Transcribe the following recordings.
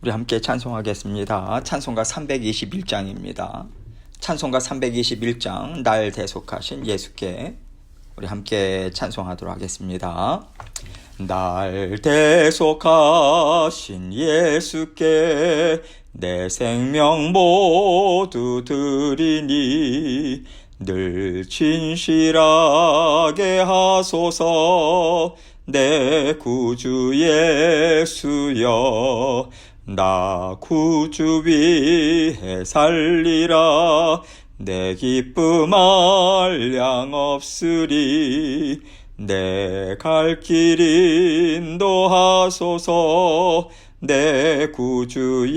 우리 함께 찬송하겠습니다. 찬송가 321장입니다. 찬송가 321장 날 대속하신 예수께 우리 함께 찬송하도록 하겠습니다. 날 대속하신 예수께 내 생명 모두 드리니 늘 진실하게 하소서. 내 구주 예수여, 나 구주 위해 살리라. 내 기쁨 한량 없으리. 내 갈 길 인도하소서. 내 구주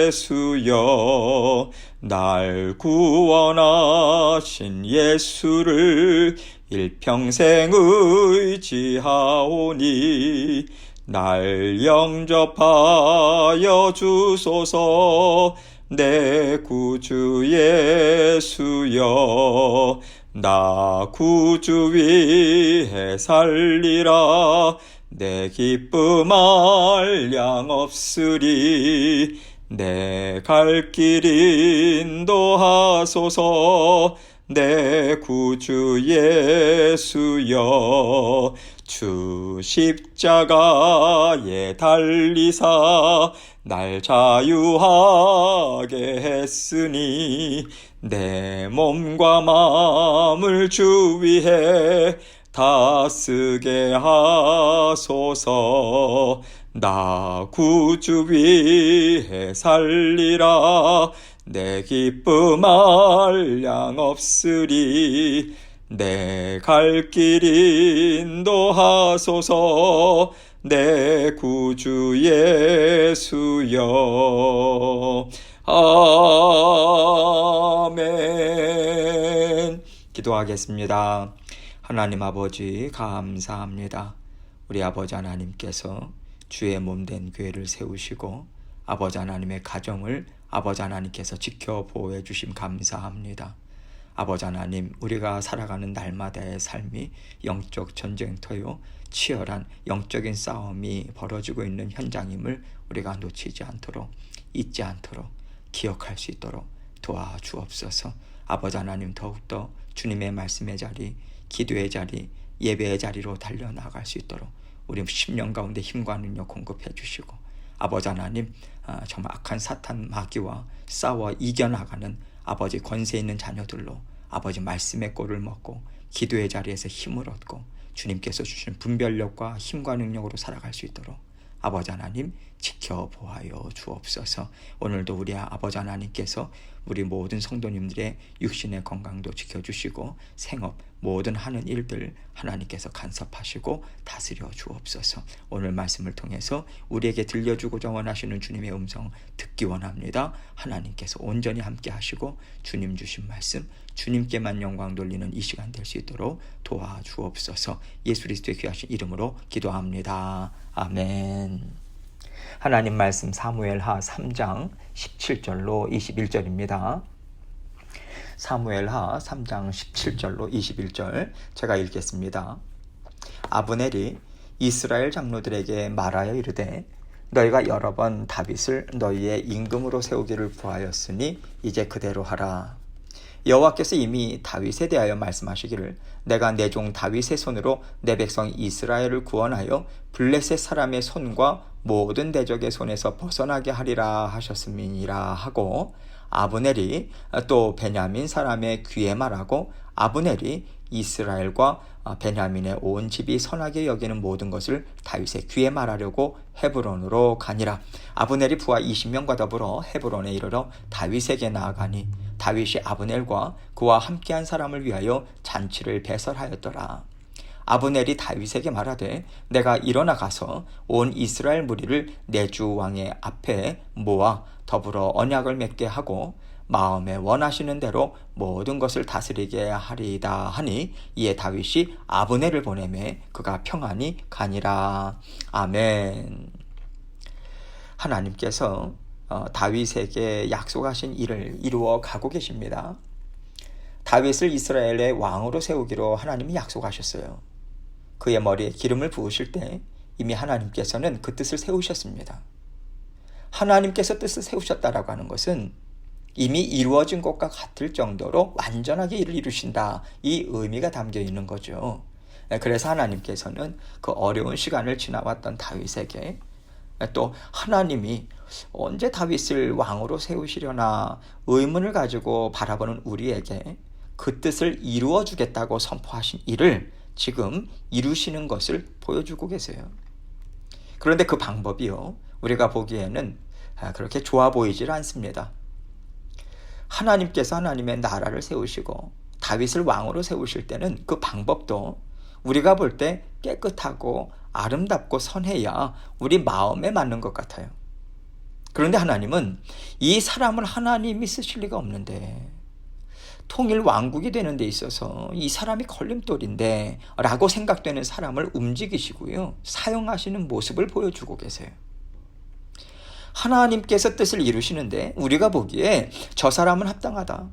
예수여, 날 구원하신 예수를 일평생 의지하오니 날 영접하여 주소서. 내 구주 예수여, 나 구주 위해 살리라. 내 기쁨 한량 없으리. 내 갈 길 인도하소서. 내 구주 예수여, 주 십자가에 달리사 날 자유하게 했으니 내 몸과 마음을 주 위해 다 쓰게 하소서. 나 구주 위해 살리라. 내 기쁨 한량 없으리. 내 갈 길 인도하소서. 내 구주 예수여. 아멘. 기도하겠습니다. 하나님 아버지, 감사합니다. 우리 아버지 하나님께서 주의 몸된 교회를 세우시고 아버지 하나님의 가정을 아버지 하나님께서 지켜 보호해 주심 감사합니다. 아버지 하나님, 우리가 살아가는 날마다의 삶이 영적 전쟁터요, 치열한 영적인 싸움이 벌어지고 있는 현장임을 우리가 놓치지 않도록, 잊지 않도록, 기억할 수 있도록 도와주옵소서. 아버지 하나님, 더욱더 주님의 말씀의 자리, 기도의 자리, 예배의 자리로 달려나갈 수 있도록 우리 10년 가운데 힘과 능력 공급해 주시고, 아버지 하나님, 정말 악한 사탄 마귀와 싸워 이겨나가는 아버지 권세 있는 자녀들로 아버지 말씀의 꼴을 먹고 기도의 자리에서 힘을 얻고 주님께서 주신 분별력과 힘과 능력으로 살아갈 수 있도록 아버지 하나님 지켜보아요 주옵소서. 오늘도 우리 아버지 하나님께서 우리 모든 성도님들의 육신의 건강도 지켜주시고 생업 모든 하는 일들 하나님께서 간섭하시고 다스려 주옵소서. 오늘 말씀을 통해서 우리에게 들려주고자 원하시는 주님의 음성 듣기 원합니다. 하나님께서 온전히 함께 하시고 주님 주신 말씀 주님께만 영광 돌리는 이 시간 될 수 있도록 도와주옵소서. 예수 그리스도의 귀하신 이름으로 기도합니다. 아멘. 하나님 말씀 사무엘하 3장 17절로 21절입니다. 사무엘하 3장 17절로 21절 제가 읽겠습니다. 아브넬이 이스라엘 장로들에게 말하여 이르되 너희가 여러 번 다윗을 너희의 임금으로 세우기를 구하였으니 이제 그대로 하라. 여호와께서 이미 다윗에 대하여 말씀하시기를 내가 내 종 다윗의 손으로 내 백성 이스라엘을 구원하여 블레셋 사람의 손과 모든 대적의 손에서 벗어나게 하리라 하셨음이니라 하고, 아브넬이 또 베냐민 사람의 귀에 말하고 아브넬이 이스라엘과 베냐민의 온 집이 선하게 여기는 모든 것을 다윗의 귀에 말하려고 헤브론으로 가니라. 아브넬이 부하 20명과 더불어 헤브론에 이르러 다윗에게 나아가니 다윗이 아브넬과 그와 함께한 사람을 위하여 잔치를 배설하였더라. 아브넬이 다윗에게 말하되 내가 일어나 가서 온 이스라엘 무리를 내 주 왕의 앞에 모아 더불어 언약을 맺게 하고 마음에 원하시는 대로 모든 것을 다스리게 하리이다 하니, 이에 다윗이 아브넬을 보내매 그가 평안히 가니라. 아멘. 하나님께서 다윗에게 약속하신 일을 이루어 가고 계십니다. 다윗을 이스라엘의 왕으로 세우기로 하나님이 약속하셨어요. 그의 머리에 기름을 부으실 때 이미 하나님께서는 그 뜻을 세우셨습니다. 하나님께서 뜻을 세우셨다라고 하는 것은 이미 이루어진 것과 같을 정도로 완전하게 이를 이루신다. 이 의미가 담겨 있는 거죠. 그래서 하나님께서는 그 어려운 시간을 지나왔던 다윗에게 또 하나님이 언제 다윗을 왕으로 세우시려나 의문을 가지고 바라보는 우리에게 그 뜻을 이루어 주겠다고 선포하신 일을 지금 이루시는 것을 보여주고 계세요. 그런데 그 방법이요, 우리가 보기에는 그렇게 좋아 보이질 않습니다. 하나님께서 하나님의 나라를 세우시고 다윗을 왕으로 세우실 때는 그 방법도 우리가 볼 때 깨끗하고 아름답고 선해야 우리 마음에 맞는 것 같아요. 그런데 하나님은 이 사람을 하나님이 쓰실 리가 없는데, 통일 왕국이 되는 데 있어서 이 사람이 걸림돌인데 라고 생각되는 사람을 움직이시고요, 사용하시는 모습을 보여주고 계세요. 하나님께서 뜻을 이루시는데 우리가 보기에 저 사람은 합당하다,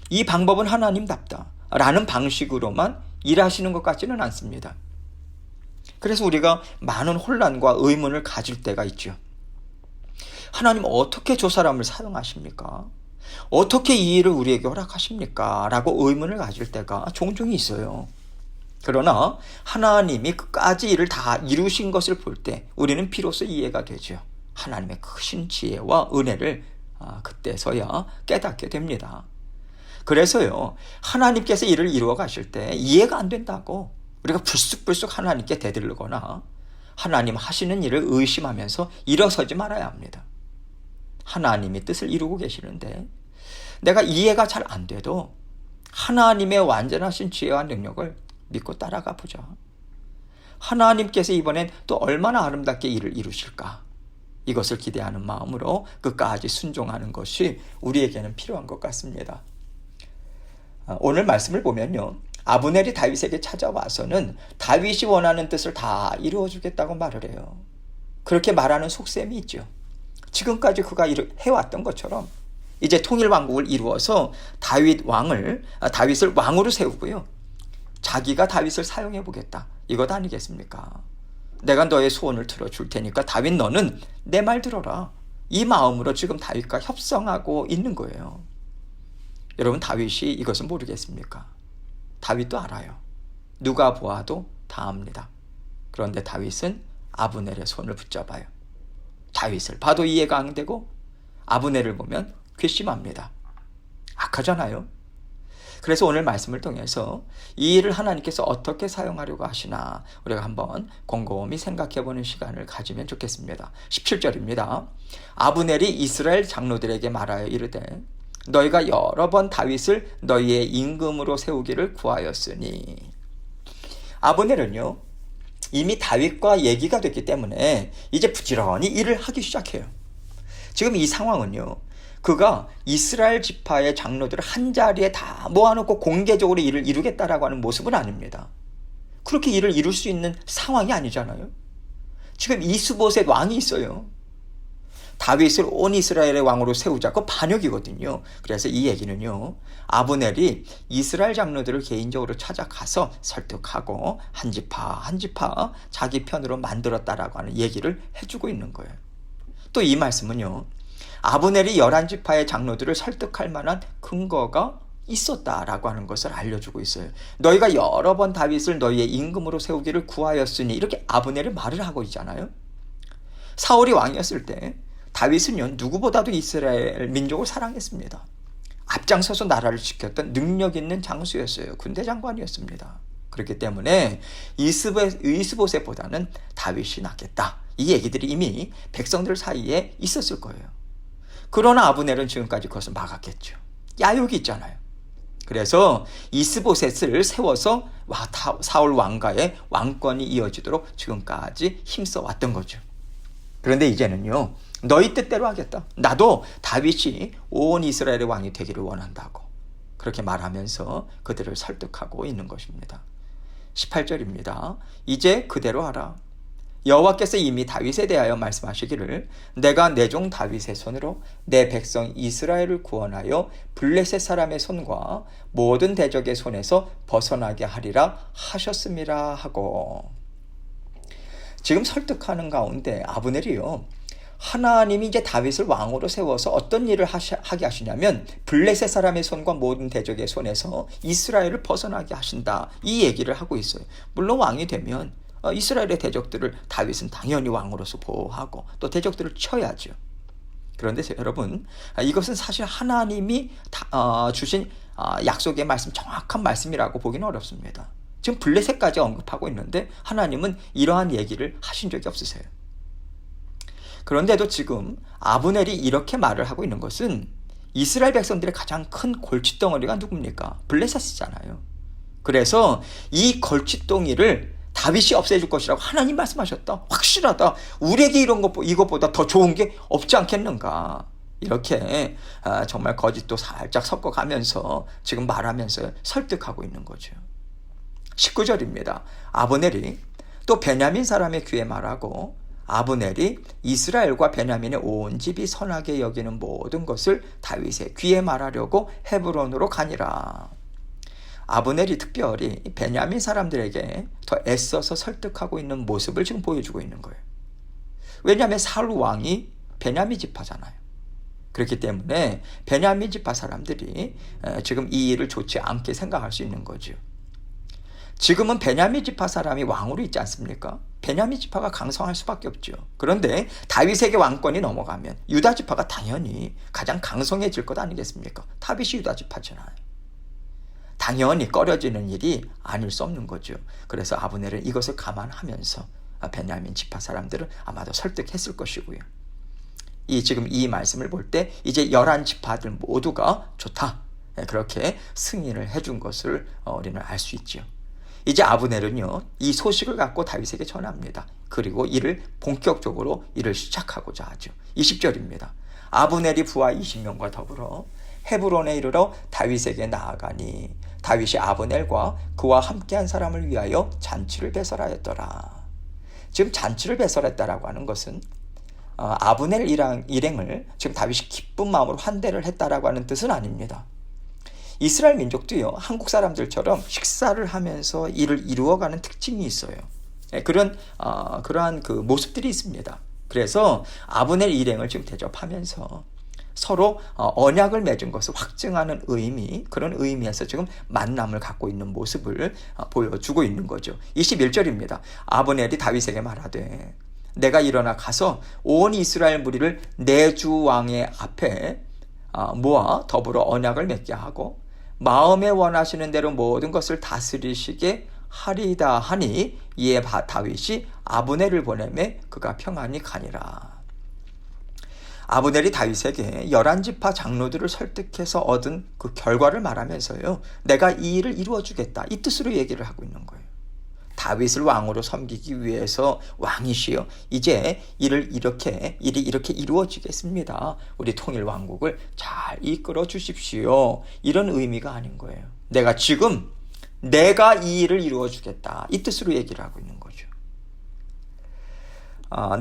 이 방법은 하나님답다 라는 방식으로만 일하시는 것 같지는 않습니다. 그래서 우리가 많은 혼란과 의문을 가질 때가 있죠. 하나님 어떻게 저 사람을 사용하십니까? 어떻게 이 일을 우리에게 허락하십니까? 라고 의문을 가질 때가 종종 있어요. 그러나 하나님이 끝까지 일을 다 이루신 것을 볼 때 우리는 비로소 이해가 되죠. 하나님의 크신 지혜와 은혜를 그때서야 깨닫게 됩니다. 그래서요, 하나님께서 일을 이루어 가실 때 이해가 안 된다고 우리가 불쑥불쑥 하나님께 대들거나 하나님 하시는 일을 의심하면서 일어서지 말아야 합니다. 하나님이 뜻을 이루고 계시는데 내가 이해가 잘 안 돼도 하나님의 완전하신 지혜와 능력을 믿고 따라가 보자. 하나님께서 이번엔 또 얼마나 아름답게 일을 이루실까? 이것을 기대하는 마음으로 끝까지 순종하는 것이 우리에게는 필요한 것 같습니다. 오늘 말씀을 보면요, 아브넬이 다윗에게 찾아와서는 다윗이 원하는 뜻을 다 이루어 주겠다고 말을 해요. 그렇게 말하는 속셈이 있죠. 지금까지 그가 해왔던 것처럼 이제 통일왕국을 이루어서 다윗을 왕으로 세우고요, 자기가 다윗을 사용해 보겠다, 이것 아니겠습니까? 내가 너의 소원을 들어줄 테니까 다윗 너는 내 말 들어라, 이 마음으로 지금 다윗과 협상하고 있는 거예요. 여러분, 다윗이 이것은 모르겠습니까? 다윗도 알아요. 누가 보아도 다 압니다. 그런데 다윗은 아브넬의 손을 붙잡아요. 다윗을 봐도 이해가 안 되고 아브넬을 보면 괘씸합니다. 악하잖아요. 그래서 오늘 말씀을 통해서 이 일을 하나님께서 어떻게 사용하려고 하시나 우리가 한번 곰곰이 생각해보는 시간을 가지면 좋겠습니다. 17절입니다. 아브넬이 이스라엘 장로들에게 말하여 이르되 너희가 여러 번 다윗을 너희의 임금으로 세우기를 구하였으니. 아브넬은요, 이미 다윗과 얘기가 됐기 때문에 이제 부지런히 일을 하기 시작해요. 지금 이 상황은요, 그가 이스라엘 지파의 장로들을 한자리에 다 모아놓고 공개적으로 일을 이루겠다라고 하는 모습은 아닙니다. 그렇게 일을 이룰 수 있는 상황이 아니잖아요. 지금 이스보셋 왕이 있어요. 다윗을 온 이스라엘의 왕으로 세우자고 반역이거든요. 그래서 이 얘기는요, 아브넬이 이스라엘 장로들을 개인적으로 찾아가서 설득하고 한 지파 자기 편으로 만들었다라고 하는 얘기를 해주고 있는 거예요. 또 이 말씀은요, 아브넬이 11지파의 장로들을 설득할 만한 근거가 있었다라고 하는 것을 알려주고 있어요. 너희가 여러 번 다윗을 너희의 임금으로 세우기를 구하였으니, 이렇게 아브넬이 말을 하고 있잖아요. 사울이 왕이었을 때 다윗은요, 누구보다도 이스라엘 민족을 사랑했습니다. 앞장서서 나라를 지켰던 능력 있는 장수였어요. 군대 장관이었습니다. 그렇기 때문에 이스보셋보다는 다윗이 낫겠다, 이 얘기들이 이미 백성들 사이에 있었을 거예요. 그러나 아브넬은 지금까지 그것을 막았겠죠. 야욕이 있잖아요. 그래서 이스보셋을 세워서 사울 왕가의 왕권이 이어지도록 지금까지 힘써 왔던 거죠. 그런데 이제는요, 너희 뜻대로 하겠다. 나도 다윗이 온 이스라엘의 왕이 되기를 원한다고 그렇게 말하면서 그들을 설득하고 있는 것입니다. 18절입니다. 이제 그대로 하라. 여호와께서 이미 다윗에 대하여 말씀하시기를 내가 내 종 다윗의 손으로 내 백성 이스라엘을 구원하여 블레셋 사람의 손과 모든 대적의 손에서 벗어나게 하리라 하셨음이라 하고. 지금 설득하는 가운데 아브넬이요, 하나님이 이제 다윗을 왕으로 세워서 어떤 일을 하게 하시냐면 블레셋 사람의 손과 모든 대적의 손에서 이스라엘을 벗어나게 하신다. 이 얘기를 하고 있어요. 물론 왕이 되면 이스라엘의 대적들을 다윗은 당연히 왕으로서 보호하고 또 대적들을 쳐야죠. 그런데 여러분, 이것은 사실 하나님이 주신 약속의 말씀, 정확한 말씀이라고 보기는 어렵습니다. 지금 블레셋까지 언급하고 있는데 하나님은 이러한 얘기를 하신 적이 없으세요. 그런데도 지금 아브넬이 이렇게 말을 하고 있는 것은 이스라엘 백성들의 가장 큰 골칫덩어리가 누굽니까? 블레셋이잖아요. 그래서 이 골칫덩이를 다윗이 없애줄 것이라고 하나님 말씀하셨다. 확실하다. 우리에게 이것보다 더 좋은 게 없지 않겠는가. 이렇게 정말 거짓도 살짝 섞어가면서 지금 말하면서 설득하고 있는 거죠. 19절입니다. 아브넬이 또 베냐민 사람의 귀에 말하고 아브넬이 이스라엘과 베냐민의 온 집이 선하게 여기는 모든 것을 다윗의 귀에 말하려고 헤브론으로 가니라. 아브넬이 특별히 베냐민 사람들에게 더 애써서 설득하고 있는 모습을 지금 보여주고 있는 거예요. 왜냐하면 사울 왕이 베냐민 지파잖아요. 그렇기 때문에 베냐민 지파 사람들이 지금 이 일을 좋지 않게 생각할 수 있는 거죠. 지금은 베냐민 지파 사람이 왕으로 있지 않습니까? 베냐민 지파가 강성할 수밖에 없죠. 그런데 다윗에게 왕권이 넘어가면 유다 지파가 당연히 가장 강성해질 것 아니겠습니까? 다윗이 유다 지파잖아요. 당연히 꺼려지는 일이 아닐 수 없는 거죠. 그래서 아브넬은 이것을 감안하면서 베냐민 지파 사람들을 아마도 설득했을 것이고요. 지금 이 말씀을 볼 때 이제 11지파들 모두가 좋다. 그렇게 승인을 해준 것을 우리는 알 수 있죠. 이제 아브넬은요, 이 소식을 갖고 다윗에게 전합니다. 그리고 이를 본격적으로 일을 시작하고자 하죠. 20절입니다. 아브넬이 부하 20명과 더불어 헤브론에 이르러 다윗에게 나아가니 다윗이 아브넬과 그와 함께한 사람을 위하여 잔치를 배설하였더라. 지금 잔치를 배설했다라고 하는 것은 아브넬 일행을 지금 다윗이 기쁜 마음으로 환대를 했다라고 하는 뜻은 아닙니다. 이스라엘 민족도요, 한국 사람들처럼 식사를 하면서 일을 이루어가는 특징이 있어요. 그러한 그 모습들이 있습니다. 그래서 아브넬 일행을 지금 대접하면서 서로 언약을 맺은 것을 확증하는 그런 의미에서 지금 만남을 갖고 있는 모습을 보여주고 있는 거죠. 21절입니다. 아브넬이 다윗에게 말하되 내가 일어나 가서 온 이스라엘 무리를 내 주 왕의 앞에 모아 더불어 언약을 맺게 하고 마음에 원하시는 대로 모든 것을 다스리시게 하리이다 하니 이에 다윗이 아브넬을 보내매 그가 평안히 가니라. 아브넬이 다윗에게 11지파 장로들을 설득해서 얻은 그 결과를 말하면서요, 내가 이 일을 이루어주겠다, 이 뜻으로 얘기를 하고 있는 거예요. 다윗을 왕으로 섬기기 위해서 왕이시여 이제 일이 이렇게 이루어지겠습니다. 우리 통일 왕국을 잘 이끌어 주십시오. 이런 의미가 아닌 거예요. 내가 이 일을 이루어 주겠다, 이 뜻으로 얘기를 하고 있는 거죠.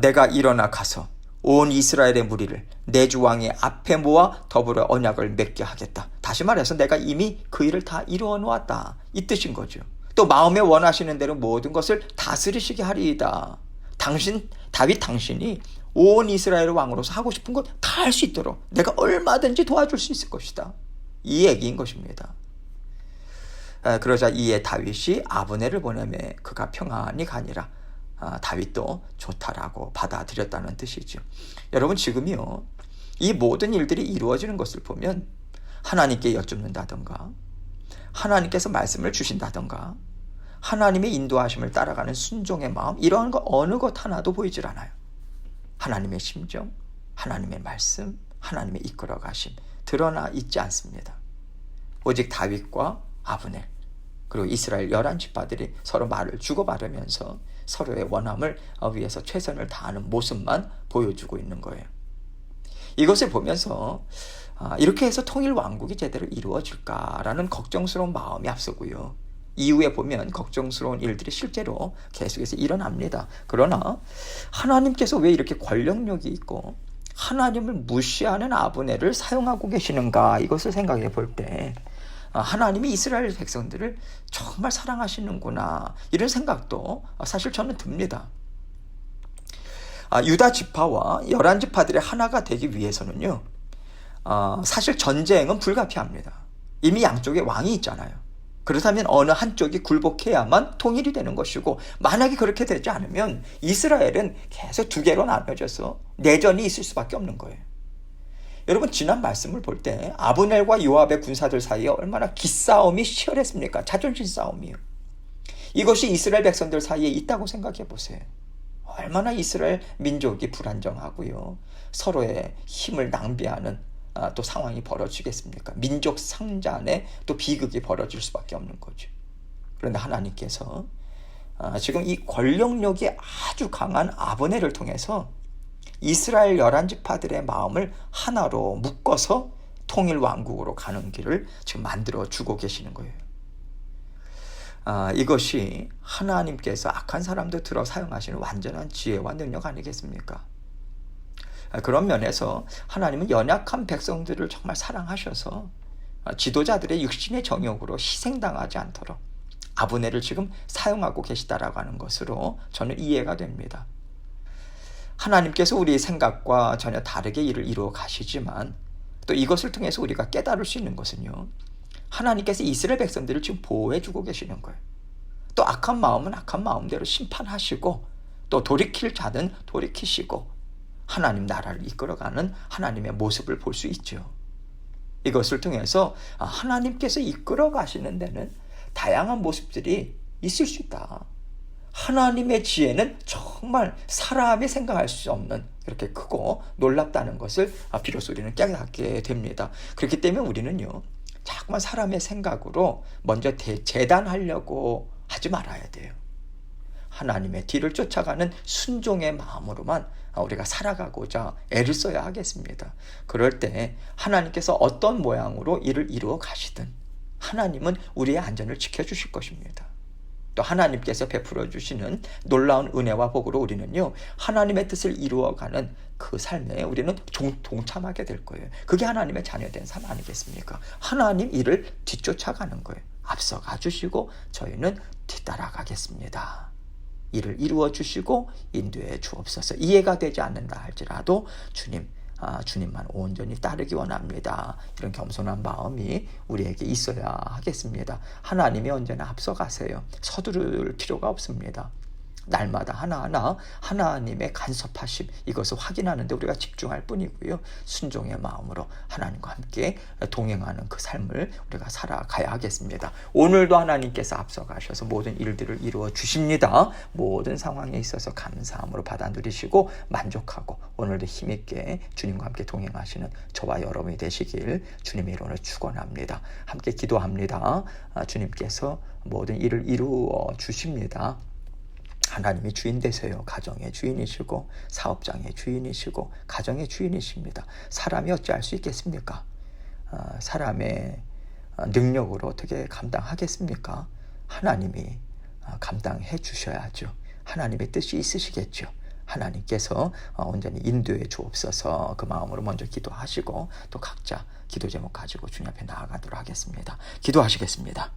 내가 일어나 가서 온 이스라엘의 무리를 내 주 왕의 앞에 모아 더불어 언약을 맺게 하겠다. 다시 말해서 내가 이미 그 일을 다 이루어 놓았다, 이 뜻인 거죠. 또 마음에 원하시는 대로 모든 것을 다스리시게 하리이다. 다윗 당신이 온 이스라엘 왕으로서 하고 싶은 것 다 할 수 있도록 내가 얼마든지 도와줄 수 있을 것이다. 이 얘기인 것입니다. 그러자 이에 다윗이 아브넬을 보내매 그가 평안히 가니라. 다윗도 좋다라고 받아들였다는 뜻이죠. 여러분, 지금요, 이 모든 일들이 이루어지는 것을 보면 하나님께 여쭙는다던가 하나님께서 말씀을 주신다던가 하나님의 인도하심을 따라가는 순종의 마음, 이러한 거 어느 것 하나도 보이질 않아요. 하나님의 심정, 하나님의 말씀, 하나님의 이끌어가심 드러나 있지 않습니다. 오직 다윗과 아브넬 그리고 이스라엘 11지파들이 서로 말을 주고받으면서 서로의 원함을 위해서 최선을 다하는 모습만 보여주고 있는 거예요. 이것을 보면서 이렇게 해서 통일 왕국이 제대로 이루어질까라는 걱정스러운 마음이 앞서고요. 이후에 보면 걱정스러운 일들이 실제로 계속해서 일어납니다. 그러나 하나님께서 왜 이렇게 권력력이 있고 하나님을 무시하는 아브넬을 사용하고 계시는가, 이것을 생각해 볼 때 하나님이 이스라엘 백성들을 정말 사랑하시는구나, 이런 생각도 사실 저는 듭니다. 유다 지파와 11지파들의 하나가 되기 위해서는요, 사실 전쟁은 불가피합니다. 이미 양쪽에 왕이 있잖아요. 그렇다면 어느 한쪽이 굴복해야만 통일이 되는 것이고, 만약에 그렇게 되지 않으면 이스라엘은 계속 두 개로 나눠져서 내전이 있을 수밖에 없는 거예요. 여러분, 지난 말씀을 볼 때 아브넬과 요압의 군사들 사이에 얼마나 기싸움이 치열했습니까? 자존심 싸움이요. 이것이 이스라엘 백성들 사이에 있다고 생각해 보세요. 얼마나 이스라엘 민족이 불안정하고요, 서로의 힘을 낭비하는 또 상황이 벌어지겠습니까? 민족 상잔에 또 비극이 벌어질 수밖에 없는 거죠. 그런데 하나님께서 지금 이 권력력이 아주 강한 아브넬을 통해서 이스라엘 11지파들의 마음을 하나로 묶어서 통일 왕국으로 가는 길을 지금 만들어 주고 계시는 거예요. 이것이 하나님께서 악한 사람들 들어 사용하시는 완전한 지혜와 능력 아니겠습니까? 그런 면에서 하나님은 연약한 백성들을 정말 사랑하셔서 지도자들의 육신의 정욕으로 희생당하지 않도록 아브넬을 지금 사용하고 계시다라고 하는 것으로 저는 이해가 됩니다. 하나님께서 우리의 생각과 전혀 다르게 일을 이루어 가시지만, 또 이것을 통해서 우리가 깨달을 수 있는 것은요, 하나님께서 이스라엘 백성들을 지금 보호해 주고 계시는 거예요. 또 악한 마음은 악한 마음대로 심판하시고, 또 돌이킬 자는 돌이키시고, 하나님 나라를 이끌어가는 하나님의 모습을 볼 수 있죠. 이것을 통해서 하나님께서 이끌어 가시는 데는 다양한 모습들이 있을 수 있다. 하나님의 지혜는 정말 사람이 생각할 수 없는 그렇게 크고 놀랍다는 것을 비로소 우리는 깨닫게 됩니다. 그렇기 때문에 우리는요, 자꾸만 사람의 생각으로 먼저 재단하려고 하지 말아야 돼요. 하나님의 뒤를 쫓아가는 순종의 마음으로만 우리가 살아가고자 애를 써야 하겠습니다. 그럴 때 하나님께서 어떤 모양으로 일을 이루어 가시든 하나님은 우리의 안전을 지켜주실 것입니다. 또 하나님께서 베풀어 주시는 놀라운 은혜와 복으로 우리는요, 하나님의 뜻을 이루어가는 그 삶에 우리는 동참하게 될 거예요. 그게 하나님의 자녀된 삶 아니겠습니까? 하나님 일을 뒤쫓아가는 거예요. 앞서가 주시고 저희는 뒤따라가겠습니다. 일을 이루어 주시고 인도해 주옵소서. 이해가 되지 않는다 할지라도 주님만 온전히 따르기 원합니다. 이런 겸손한 마음이 우리에게 있어야 하겠습니다. 하나님이 언제나 앞서가세요. 서두를 필요가 없습니다. 날마다 하나하나 하나님의 간섭하심, 이것을 확인하는 데 우리가 집중할 뿐이고요, 순종의 마음으로 하나님과 함께 동행하는 그 삶을 우리가 살아가야 하겠습니다. 오늘도 하나님께서 앞서가셔서 모든 일들을 이루어 주십니다. 모든 상황에 있어서 감사함으로 받아 누리시고 만족하고 오늘도 힘있게 주님과 함께 동행하시는 저와 여러분이 되시길 주님의 이름으로 축원합니다. 함께 기도합니다. 주님께서 모든 일을 이루어 주십니다. 하나님이 주인 되세요. 가정의 주인이시고 사업장의 주인이시고 가정의 주인이십니다. 사람이 어찌할 수 있겠습니까? 사람의 능력으로 어떻게 감당하겠습니까? 하나님이 감당해 주셔야죠. 하나님의 뜻이 있으시겠죠. 하나님께서 온전히 인도해 주옵소서. 그 마음으로 먼저 기도하시고 또 각자 기도 제목 가지고 주님 앞에 나아가도록 하겠습니다. 기도하시겠습니다.